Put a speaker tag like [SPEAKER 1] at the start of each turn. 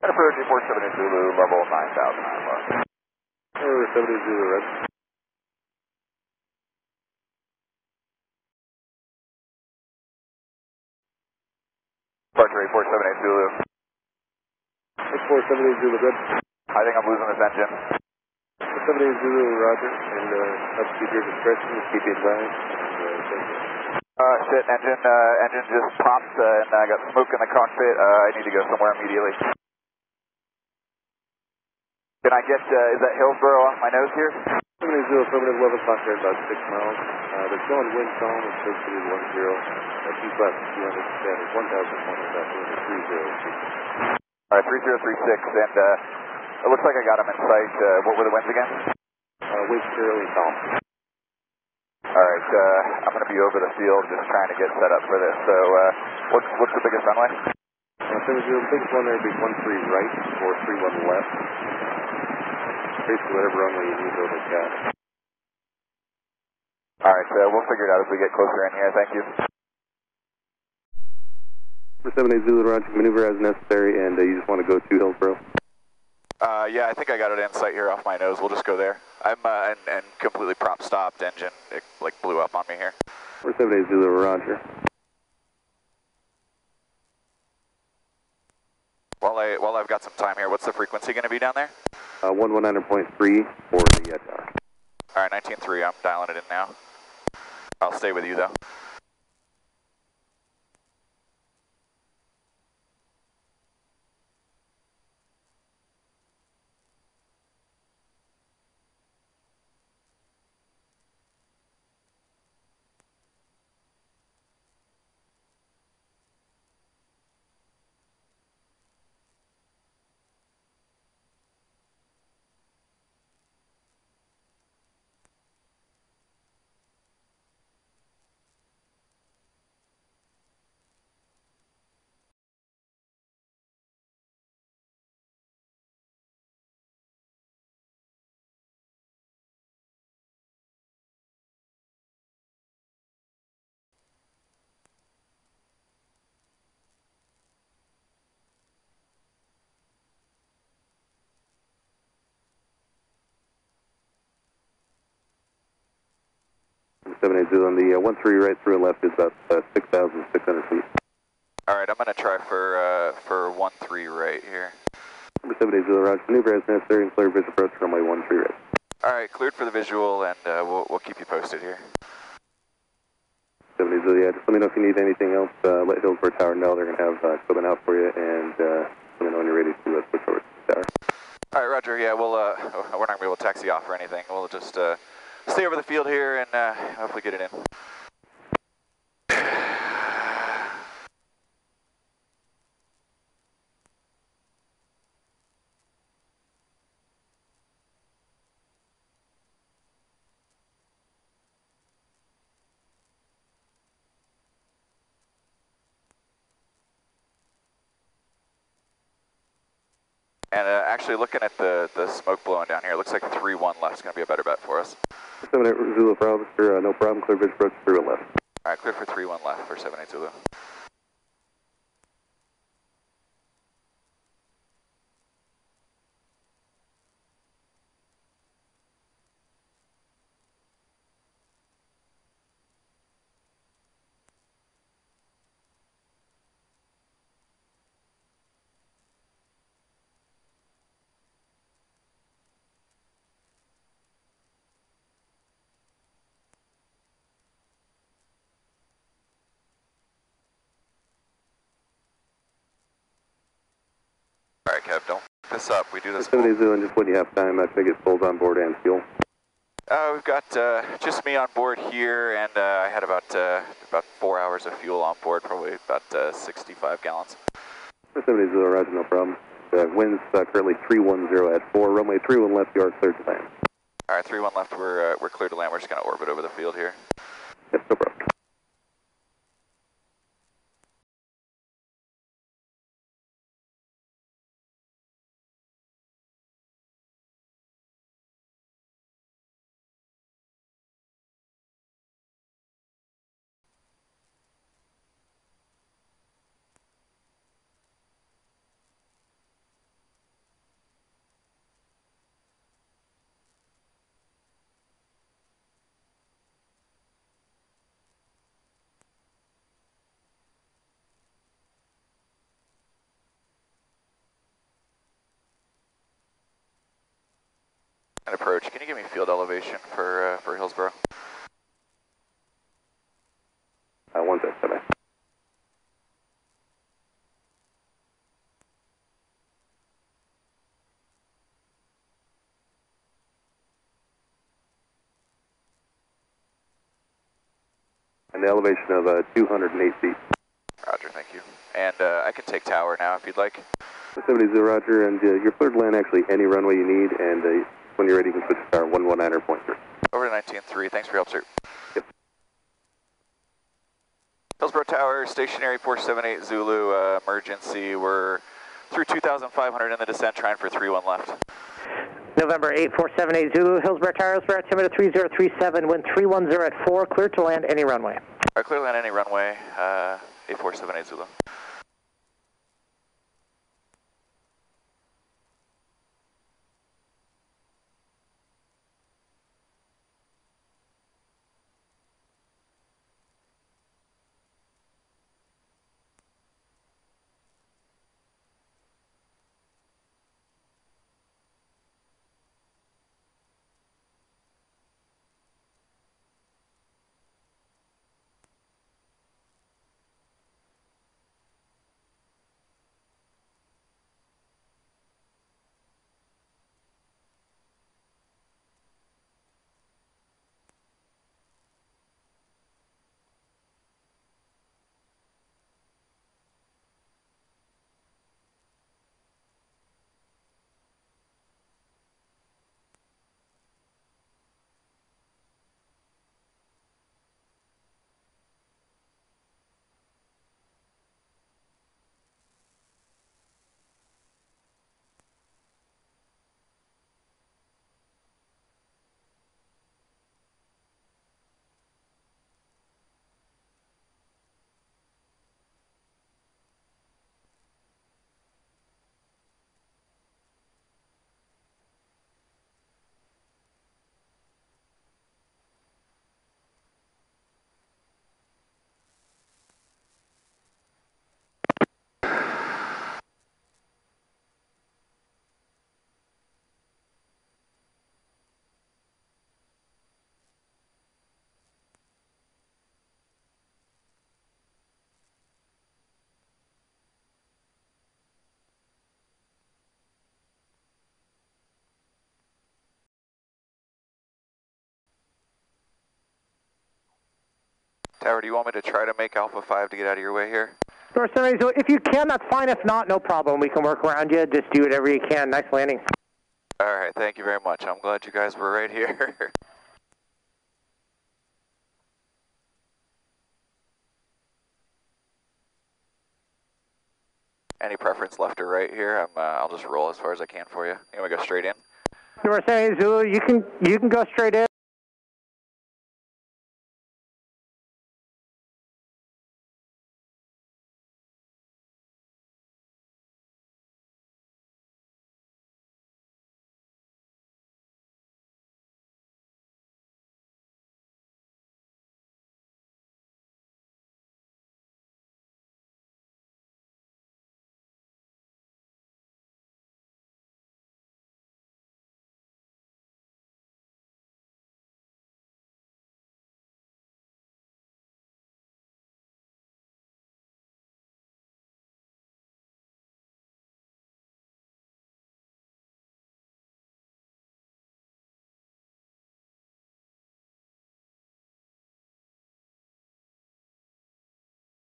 [SPEAKER 1] Approach 470 Zulu, level 9,000.
[SPEAKER 2] 70 Zulu, red.
[SPEAKER 1] Departure 478 Zulu.
[SPEAKER 2] 470 Zulu, good.
[SPEAKER 1] I think I'm losing this engine.
[SPEAKER 2] 478 Zulu, roger. And upkeep your discretion, keep you advised.
[SPEAKER 1] Shit, engine just popped and I got smoke in the cockpit. I need to go somewhere immediately. Can I get, is that Hillsboro off my nose here?
[SPEAKER 2] 70 Zulu, affirmative, 11 o'clock there, about 6 miles. They're showing wind calm, it's supposed to be 10. Keep left, 200, standard, 1,100, about 3036.
[SPEAKER 1] Alright, 3036, and it looks like I got him in sight. What were the winds again?
[SPEAKER 2] Wind fairly calm.
[SPEAKER 1] Alright, I'm going to be over the field just trying to get set up for this. So, what's the biggest runway?
[SPEAKER 2] The biggest one there would be 13 right or 31 left. Basically, whatever runway you need over cat.
[SPEAKER 1] Alright, we'll figure it out as we get closer in here. Thank you.
[SPEAKER 2] 78 Zulu, roger, maneuver as necessary, and you just want to go to Hillsboro?
[SPEAKER 1] Yeah, I think I got it in sight here off my nose. We'll just go there. I'm and completely prop stopped. Engine, it like blew up on me here.
[SPEAKER 2] 78 Zulu, roger.
[SPEAKER 1] While I've got some time here, what's the frequency going to be down there?
[SPEAKER 2] 119.3 for the tower.
[SPEAKER 1] Alright, 19.3, I'm dialing it in now. I'll stay with you though.
[SPEAKER 2] Zulu, and the 13 right through and left is about 6,600 feet.
[SPEAKER 1] Alright, I'm going to try for 13 right here.
[SPEAKER 2] 78 Zulu, roger, maneuver as necessary and clear visual approach runway 13 right.
[SPEAKER 1] Alright, cleared for the visual and we'll keep you posted here.
[SPEAKER 2] 70 Zulu, yeah, just let me know if you need anything else. Let Hillsboro Tower know they're going to have equipment out for you, and let me know when you're ready to switch over to the tower.
[SPEAKER 1] Alright, roger, yeah, we're not going to be able to taxi off or anything. We'll just stay over the field here and hopefully get it in. And actually looking at the smoke blowing down here, it looks like 3-1 left is going to be a better bet for us.
[SPEAKER 2] 78 Zulu, no problem, clear visual approach 3-1 left.
[SPEAKER 1] Alright, clear for 3-1 left for 78 Zulu. Alright, Kev, don't pick this up. We do this.
[SPEAKER 2] 70 Zulu, and just when you have time, I think it's full on board and fuel.
[SPEAKER 1] We've got just me on board here, and I had about 4 hours of fuel on board, probably about 65 gallons.
[SPEAKER 2] 70 Zulu, roger, no problem. Winds currently 310 at 4, runway 31 left, you are cleared to land.
[SPEAKER 1] Alright, 3-1 left, we're clear to land. We're just going to orbit over the field here.
[SPEAKER 2] Yes, no problem.
[SPEAKER 1] And approach. Can you give me field elevation for Hillsboro?
[SPEAKER 2] 167. And the elevation of 208 feet.
[SPEAKER 1] Roger, thank you. And I can take tower now if you'd like.
[SPEAKER 2] 70 Roger, and your third land actually any runway you need, and when you're ready you can switch to our 119er.3.
[SPEAKER 1] Over to 19.3, thanks for your help, sir.
[SPEAKER 2] Yep.
[SPEAKER 1] Hillsboro Tower, stationary 478 Zulu, emergency. We're through 2,500 in the descent, trying for 31 left.
[SPEAKER 3] November 8478 Zulu, Hillsboro Tower, Hillsboro, altimeter 3037, wind 310 at 4, clear to land any runway.
[SPEAKER 1] Clear to land any runway, 8478 Zulu. Tower, do you want me to try to make Alpha 5 to get out of your way here?
[SPEAKER 3] Door 70, so if you can, that's fine. If not, no problem. We can work around you. Just do whatever you can. Nice landing.
[SPEAKER 1] All right, thank you very much. I'm glad you guys were right here. Any preference left or right here? I'll just roll as far as I can for you. You want me to go straight in?
[SPEAKER 3] Door 70 Zulu, you can go straight in.